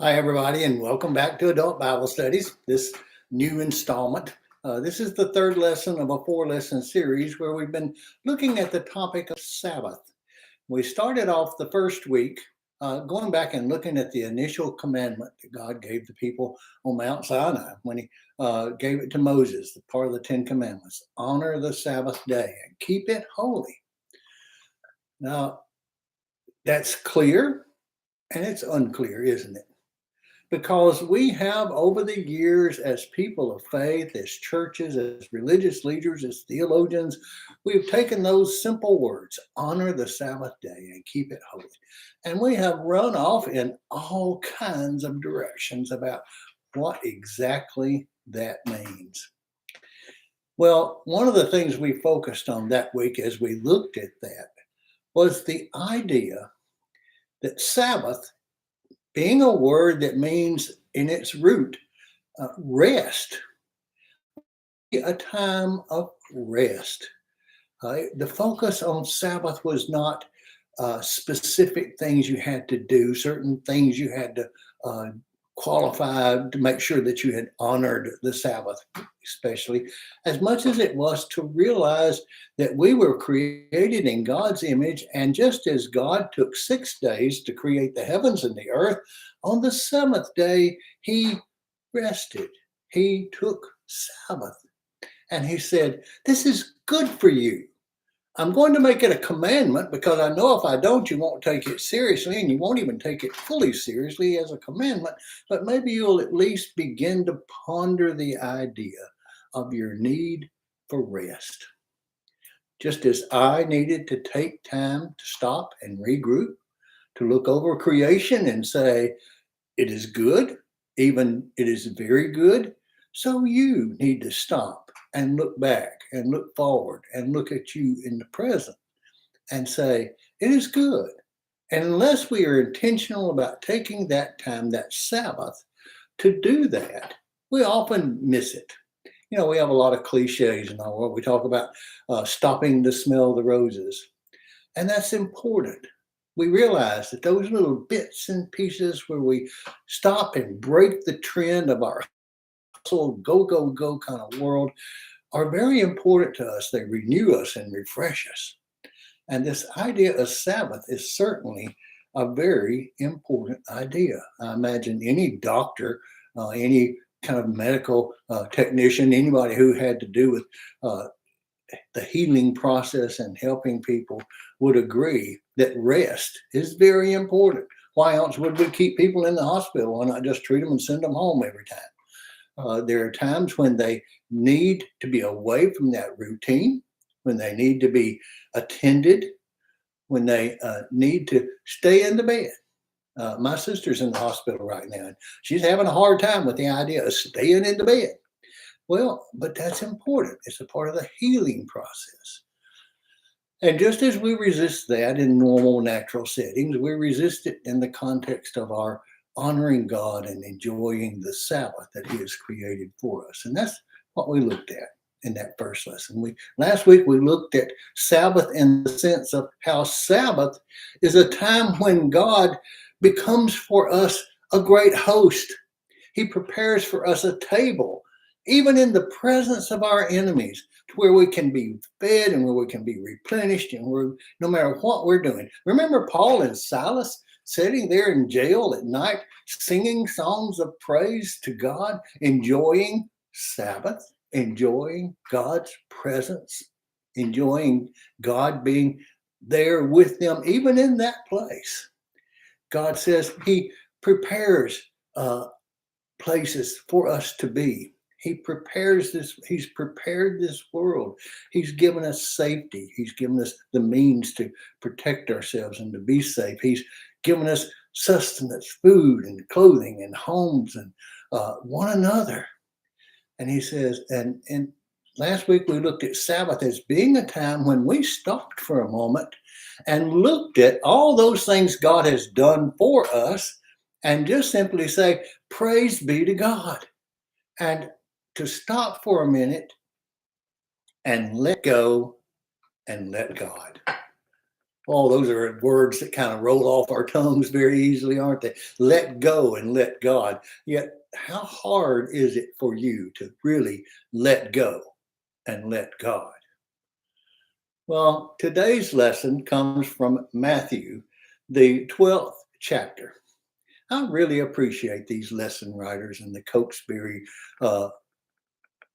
Hi, everybody, and welcome back to Adult Bible Studies, this new installment. This is the third lesson of a four-lesson series where we've been looking at the topic of Sabbath. We started off the first week going back and looking at the initial commandment that God gave the people on Mount Sinai when he gave it to Moses, the part of the Ten Commandments. Honor the Sabbath day and keep it holy. Now, that's clear and it's unclear, isn't it? Because we have over the years, as people of faith, as churches, as religious leaders, as theologians, we've taken those simple words, honor the Sabbath day and keep it holy. And we have run off in all kinds of directions about what exactly that means. Well, one of the things we focused on that week as we looked at that was the idea that Sabbath, being a word that means in its root rest, a time of rest. The focus on Sabbath was not specific things you had to do, certain things you had to qualify to make sure that you had honored the Sabbath, especially, as much as it was to realize that we were created in God's image. And just as God took 6 days to create the heavens and the earth, on the seventh day, he rested. He took Sabbath. And he said, this is good for you. I'm going to make it a commandment because I know if I don't, you won't take it seriously and you won't even take it fully seriously as a commandment. But maybe you'll at least begin to ponder the idea of your need for rest. Just as I needed to take time to stop and regroup, to look over creation and say, it is good, even it is very good, so you need to stop and look back and look forward and look at you in the present and say, it is good. And unless we are intentional about taking that time, that Sabbath, to do that, we often miss it. You know, we have a lot of cliches in our world. We talk about stopping to smell the roses, and that's important. We realize that those little bits and pieces where we stop and break the trend of our hustle, go, go, go kind of world are very important to us. They renew us and refresh us. And this idea of Sabbath is certainly a very important idea. I imagine any doctor, any kind of medical technician, anybody who had to do with the healing process and helping people would agree that rest is very important. Why else would we keep people in the hospital? Why not just treat them and send them home every time? There are times when they need to be away from that routine, when they need to be attended, when they need to stay in the bed. My sister's in the hospital right now, and she's having a hard time with the idea of staying in the bed. Well, but that's important. It's a part of the healing process. And just as we resist that in normal natural settings, we resist it in the context of our honoring God and enjoying the Sabbath that he has created for us. And that's what we looked at in that first lesson. Last week we looked at Sabbath in the sense of how Sabbath is a time when God becomes for us a great host. He prepares for us a table, even in the presence of our enemies, to where we can be fed and where we can be replenished, and where no matter what we're doing. Remember Paul and Silas sitting there in jail at night, singing songs of praise to God, enjoying Sabbath, enjoying God's presence, enjoying God being there with them, even in that place. God says he prepares places for us to be. He prepares this, he's prepared this world. He's given us safety. He's given us the means to protect ourselves and to be safe. He's given us sustenance, food and clothing and homes and one another. And he says, and last week we looked at Sabbath as being a time when we stopped for a moment and looked at all those things God has done for us and just simply say, praise be to God. And to stop for a minute and let go and let God. Oh, those are words that kind of roll off our tongues very easily, aren't they? Let go and let God. Yet, how hard is it for you to really let go and let God? Well, today's lesson comes from Matthew, the 12th chapter. I really appreciate these lesson writers and the Cokesbury uh,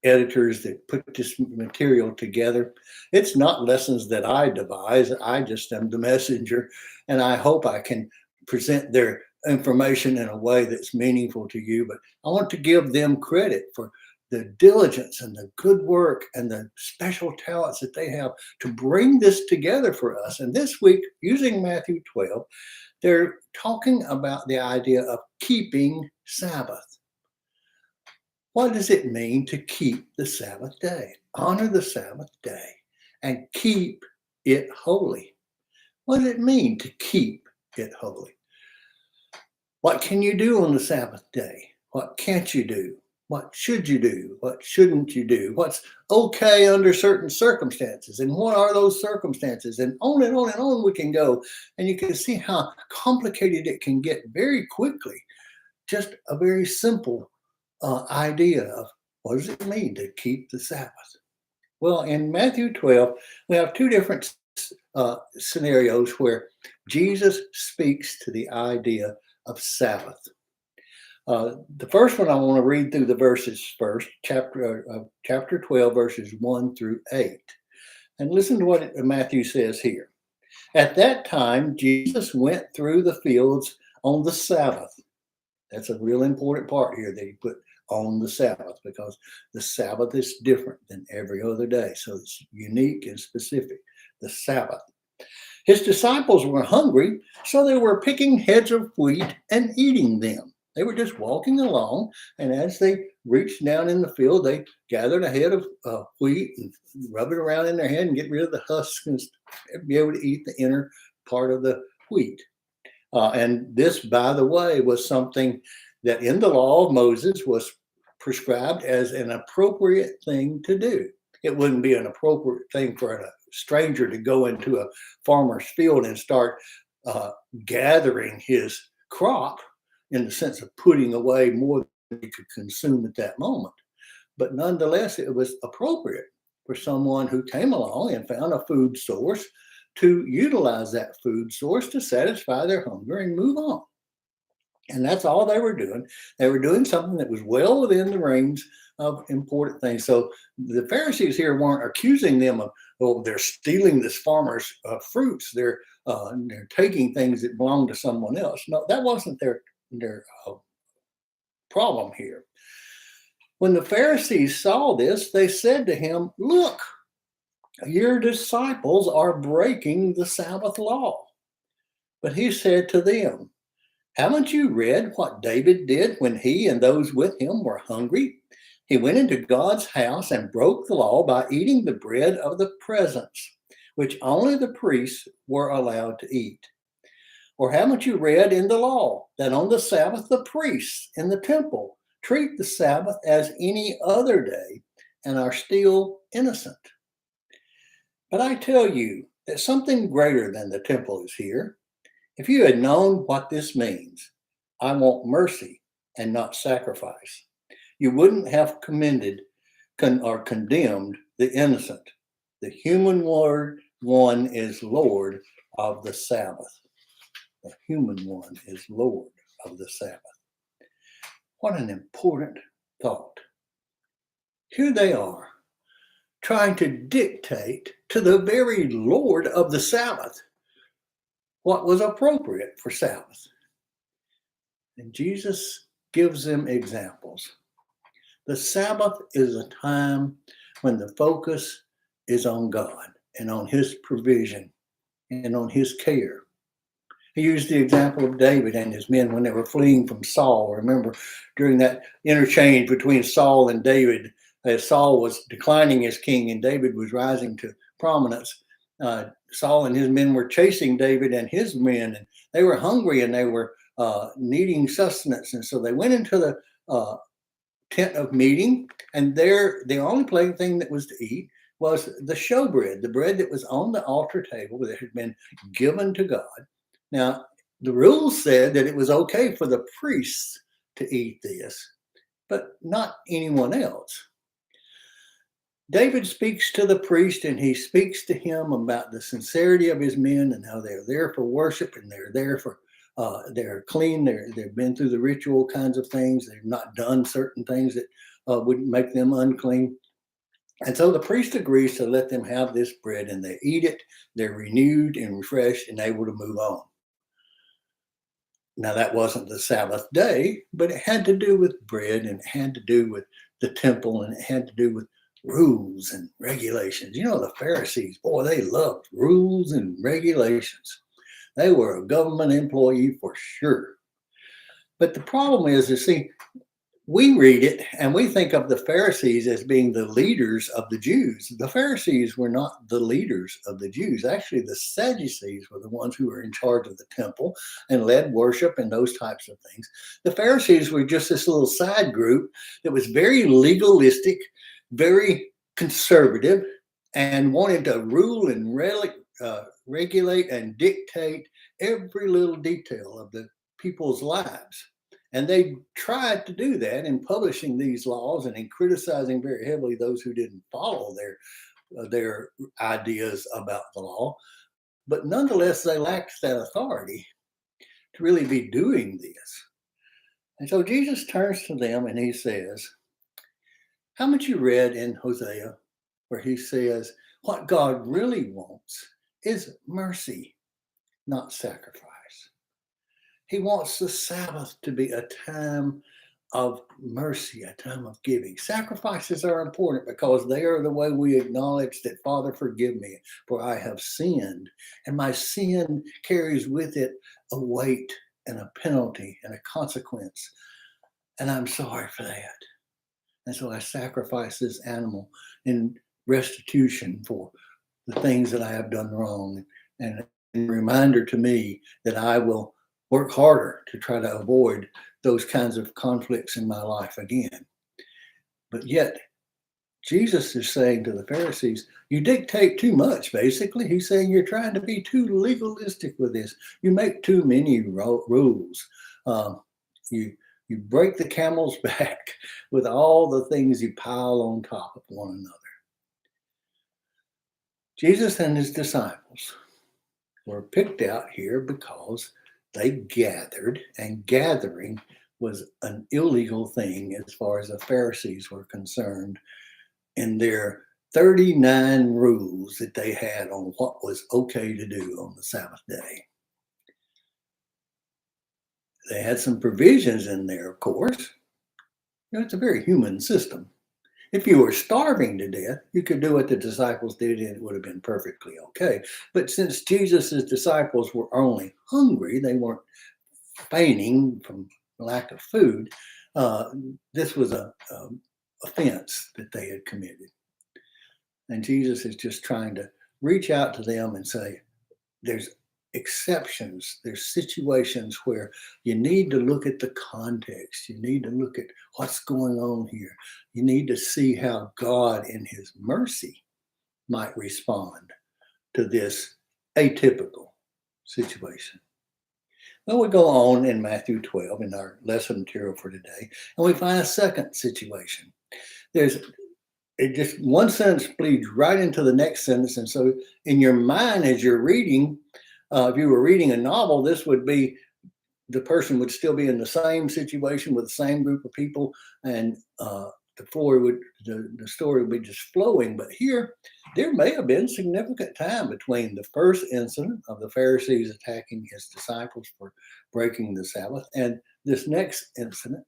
editors that put this material together. It's not lessons that I devise, I just am the messenger, and I hope I can present their information in a way that's meaningful to you. But I want to give them credit for the diligence and the good work and the special talents that they have to bring this together for us. And this week, using Matthew 12, they're talking about the idea of keeping Sabbath. What does it mean to keep the Sabbath day? Honor the Sabbath day and keep it holy. What does it mean to keep it holy? What can you do on the Sabbath day? What can't you do? What should you do? What shouldn't you do? What's okay under certain circumstances? And what are those circumstances? And on and on and on we can go. And you can see how complicated it can get very quickly. Just a very simple idea of what does it mean to keep the Sabbath? Well, in Matthew 12, we have two different scenarios where Jesus speaks to the idea of Sabbath. The first one I want to read through the verses first, chapter 12, verses 1 through 8. And listen to what Matthew says here. At that time, Jesus went through the fields on the Sabbath. That's a real important part here that he put on the Sabbath, because the Sabbath is different than every other day. So it's unique and specific, the Sabbath. His disciples were hungry, so they were picking heads of wheat and eating them. They were just walking along, and as they reached down in the field, they gathered a head of wheat and rub it around in their hand and get rid of the husks and be able to eat the inner part of the wheat. And this, by the way, was something that in the law of Moses was prescribed as an appropriate thing to do. It wouldn't be an appropriate thing for a stranger to go into a farmer's field and start gathering his crop, in the sense of putting away more than he could consume at that moment. But nonetheless, it was appropriate for someone who came along and found a food source to utilize that food source to satisfy their hunger and move on. And that's all they were doing. They were doing something that was well within the range of important things. So the Pharisees here weren't accusing them of, oh, they're stealing this farmer's fruits. They're taking things that belong to someone else. No, that wasn't their problem here. When the Pharisees saw this, they said to him, "Look, your disciples are breaking the Sabbath law." But he said to them, "Haven't you read what David did when he and those with him were hungry? He went into God's house and broke the law by eating the bread of the presence, which only the priests were allowed to eat. Or haven't you read in the law that on the Sabbath the priests in the temple treat the Sabbath as any other day and are still innocent? But I tell you that something greater than the temple is here. If you had known what this means, I want mercy and not sacrifice, you wouldn't have condemned the innocent. The human one is Lord of the Sabbath." The human one is Lord of the Sabbath. What an important thought. Here they are, trying to dictate to the very Lord of the Sabbath what was appropriate for Sabbath. And Jesus gives them examples. The Sabbath is a time when the focus is on God and on his provision and on his care. He used the example of David and his men when they were fleeing from Saul. Remember, during that interchange between Saul and David, as Saul was declining as king and David was rising to prominence, Saul and his men were chasing David and his men, and they were hungry and they were needing sustenance. And so they went into the tent of meeting, and there the only thing that was to eat was the showbread, the bread that was on the altar table that had been given to God. Now, the rules said that it was okay for the priests to eat this, but not anyone else. David speaks to the priest and he speaks to him about the sincerity of his men and how they're there for worship and they're there for they're clean. They've been through the ritual kinds of things. They've not done certain things that would make them unclean. And so the priest agrees to let them have this bread and they eat it. They're renewed and refreshed and able to move on. Now, that wasn't the Sabbath day, but it had to do with bread and it had to do with the temple and it had to do with rules and regulations. You know, the Pharisees, boy, they loved rules and regulations. They were a government employee for sure. But the problem is, you see, we read it and we think of the Pharisees as being the leaders of the Jews. The Pharisees were not the leaders of the Jews. Actually, the Sadducees were the ones who were in charge of the temple and led worship and those types of things. The Pharisees were just this little side group that was very legalistic, very conservative, and wanted to rule and regulate and dictate every little detail of the people's lives. And they tried to do that in publishing these laws and in criticizing very heavily those who didn't follow their ideas about the law. But nonetheless, they lacked that authority to really be doing this. And so Jesus turns to them and he says, how much you read in Hosea where he says, what God really wants is mercy, not sacrifice. He wants the Sabbath to be a time of mercy, a time of giving. Sacrifices are important because they are the way we acknowledge that, Father, forgive me, for I have sinned. And my sin carries with it a weight and a penalty and a consequence. And I'm sorry for that. And so I sacrifice this animal in restitution for the things that I have done wrong. And a reminder to me that I will work harder to try to avoid those kinds of conflicts in my life again. But yet, Jesus is saying to the Pharisees, you dictate too much, basically. He's saying you're trying to be too legalistic with this. You make too many rules. You break the camel's back with all the things you pile on top of one another. Jesus and his disciples were picked out here because they gathered, and gathering was an illegal thing as far as the Pharisees were concerned in their 39 rules that they had on what was okay to do on the Sabbath day. They had some provisions in there, of course. You know, it's a very human system. If you were starving to death, you could do what the disciples did and it would have been perfectly okay. But since Jesus' disciples were only hungry, they weren't fainting from lack of food, this was an offense that they had committed. And Jesus is just trying to reach out to them and say, there's exceptions, there's situations where you need to look at the context. You need to look at what's going on here. You need to see how God in his mercy might respond to this atypical situation. Well, we go on in Matthew 12 in our lesson material for today, and we find a second situation. It just one sentence bleeds right into the next sentence. And so in your mind, as you're reading, if you were reading a novel, this would be the person would still be in the same situation with the same group of people, and the story would be just flowing. But here, there may have been significant time between the first incident of the Pharisees attacking his disciples for breaking the Sabbath and this next incident.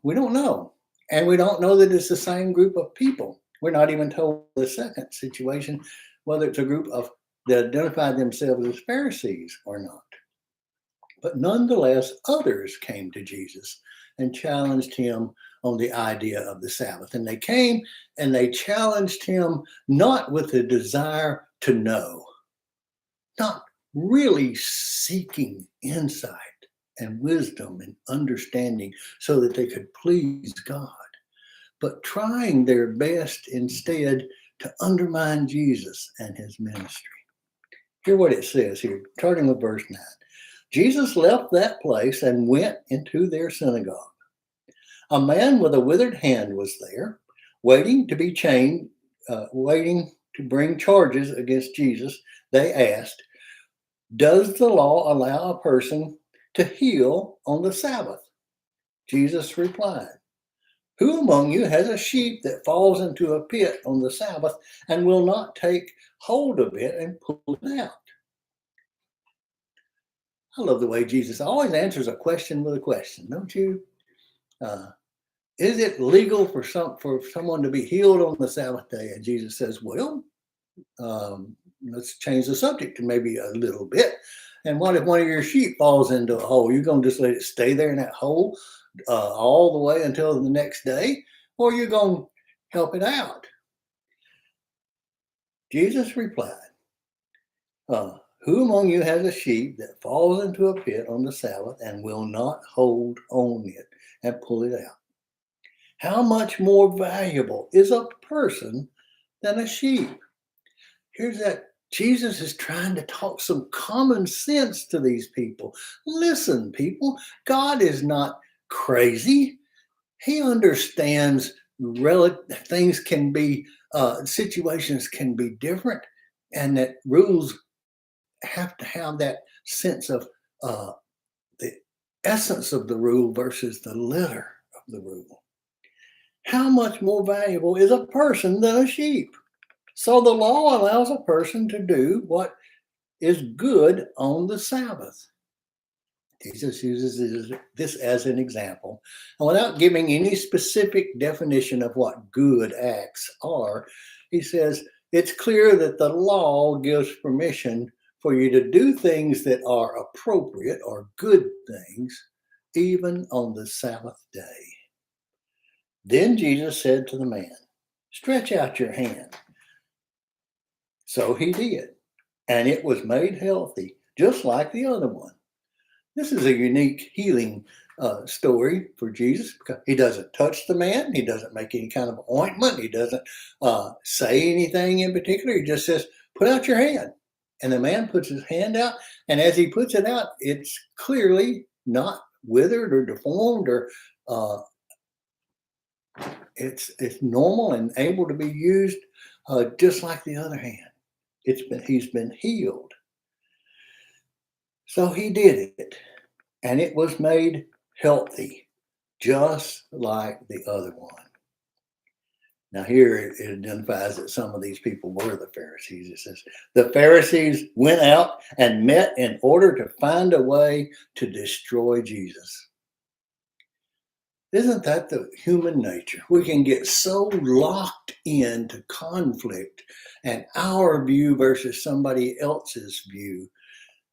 We don't know. And we don't know that it's the same group of people. We're not even told the second situation, whether it's a group of that identified themselves as Pharisees or not. But nonetheless, others came to Jesus and challenged him on the idea of the Sabbath. And they came and they challenged him not with a desire to know, not really seeking insight and wisdom and understanding so that they could please God, but trying their best instead to undermine Jesus and his ministry. Hear what it says here, starting with verse 9. Jesus left that place and went into their synagogue. A man with a withered hand was there, waiting to be chained, waiting to bring charges against Jesus. They asked, "Does the law allow a person to heal on the Sabbath?" Jesus replied, "Who among you has a sheep that falls into a pit on the Sabbath and will not take hold of it and pull it out?" I love the way Jesus always answers a question with a question, don't you? Is it legal for someone to be healed on the Sabbath day? And Jesus says, well, let's change the subject to maybe a little bit. And what if one of your sheep falls into a hole? You're going to just let it stay there in that hole all the way until the next day? Or you're going to help it out? Jesus replied, "Who among you has a sheep that falls into a pit on the Sabbath and will not hold on it and pull it out? How much more valuable is a person than a sheep?" Here's that Jesus is trying to talk some common sense to these people. Listen, people, God is not crazy. He understands things can be, situations can be different, and that rules have to have that sense of the essence of the rule versus the letter of the rule. How much more valuable is a person than a sheep? So the law allows a person to do what is good on the Sabbath. Jesus uses this as an example. And without giving any specific definition of what good acts are, he says, it's clear that the law gives permission for you to do things that are appropriate or good things, even on the Sabbath day. Then Jesus said to the man, "Stretch out your hand." So he did, and it was made healthy, just like the other one. This is a unique healing story for Jesus because he doesn't touch the man. He doesn't make any kind of ointment. He doesn't say anything in particular. He just says, "Put out your hand." And the man puts his hand out. And as he puts it out, it's clearly not withered or deformed, or it's normal and able to be used just like the other hand. He's been healed. So he did it, and it was made healthy, just like the other one. Now here it identifies that some of these people were the Pharisees. It says, the Pharisees went out and met in order to find a way to destroy Jesus. Isn't that the human nature? We can get so locked into conflict and our view versus somebody else's view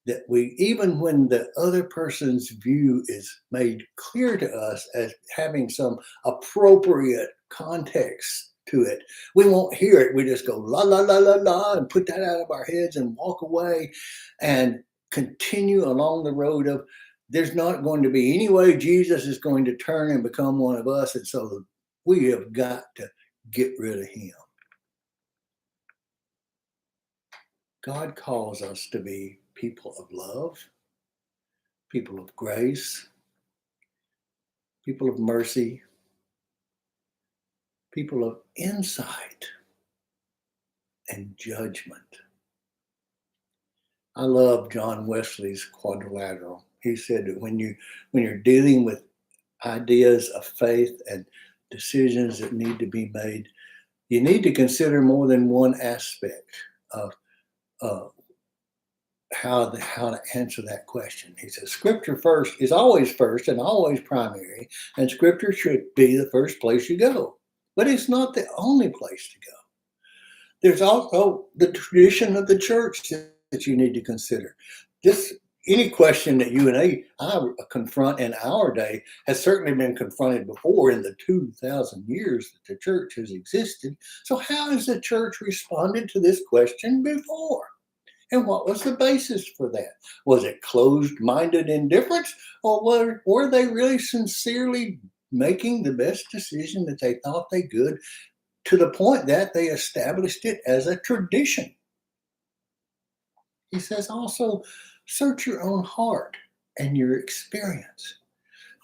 that we, even when the other person's view is made clear to us as having some appropriate context to it, we won't hear it. We just go la la la la la and put that out of our heads and walk away and continue along the road of there's not going to be any way Jesus is going to turn and become one of us, and so we have got to get rid of him. God calls us to be people of love, people of grace, people of mercy, people of insight and judgment. I love John Wesley's quadrilateral. He said that when you're dealing with ideas of faith and decisions that need to be made, you need to consider more than one aspect of how to answer that question. He says, Scripture first is always first and always primary, and Scripture should be the first place you go. But it's not the only place to go. There's also the tradition of the church that you need to consider. Any question that you and I confront in our day has certainly been confronted before in the 2,000 years that the church has existed. So how has the church responded to this question before? And what was the basis for that? Was it closed-minded indifference, or were they really sincerely making the best decision that they thought they could to the point that they established it as a tradition. He says also, search your own heart and your experience.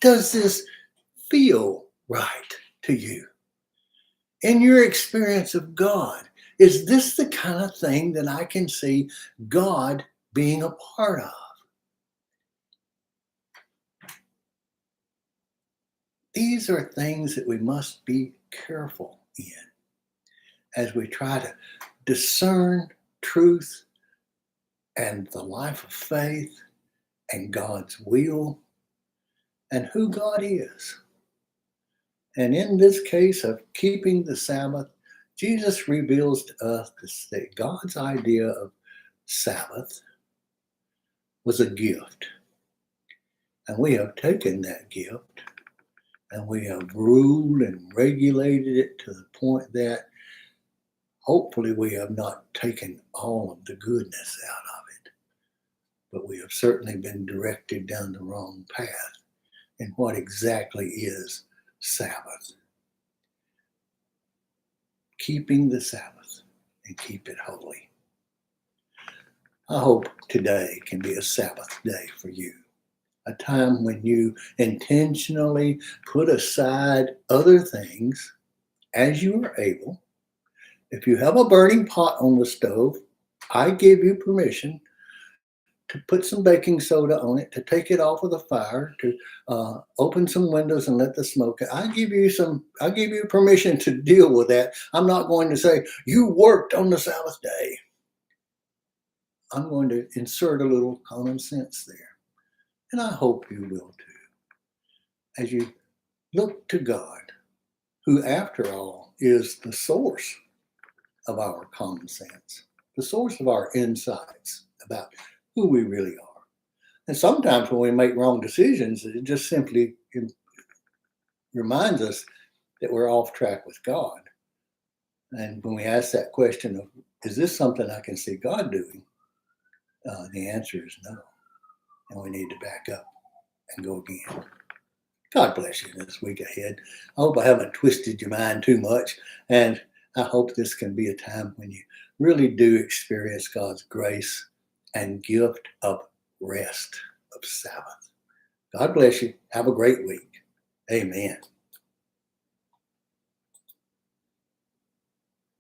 Does this feel right to you? In your experience of God, is this the kind of thing that I can see God being a part of? These are things that we must be careful in as we try to discern truth and the life of faith and God's will and who God is. And in this case of keeping the Sabbath, Jesus reveals to us that God's idea of Sabbath was a gift. And we have taken that gift and we have ruled and regulated it to the point that hopefully we have not taken all of the goodness out of it. But we have certainly been directed down the wrong path in what exactly is Sabbath. Keeping the Sabbath and keep it holy. I hope today can be a Sabbath day for you. A time when you intentionally put aside other things as you are able. If you have a burning pot on the stove, I give you permission to put some baking soda on it, to take it off of the fire, to open some windows and let the smoke. I'll give you permission to deal with that. I'm not going to say, you worked on the Sabbath day. I'm going to insert a little common sense there. And I hope you will too. As you look to God, who after all is the source of our common sense, the source of our insights about who we really are. And sometimes when we make wrong decisions, it just simply reminds us that we're off track with God. And when we ask that question of, is this something I can see God doing? The answer is no. And we need to back up and go again. God bless you this week ahead. I hope I haven't twisted your mind too much. And I hope this can be a time when you really do experience God's grace and gift of rest, of Sabbath. God bless you. Have a great week. Amen.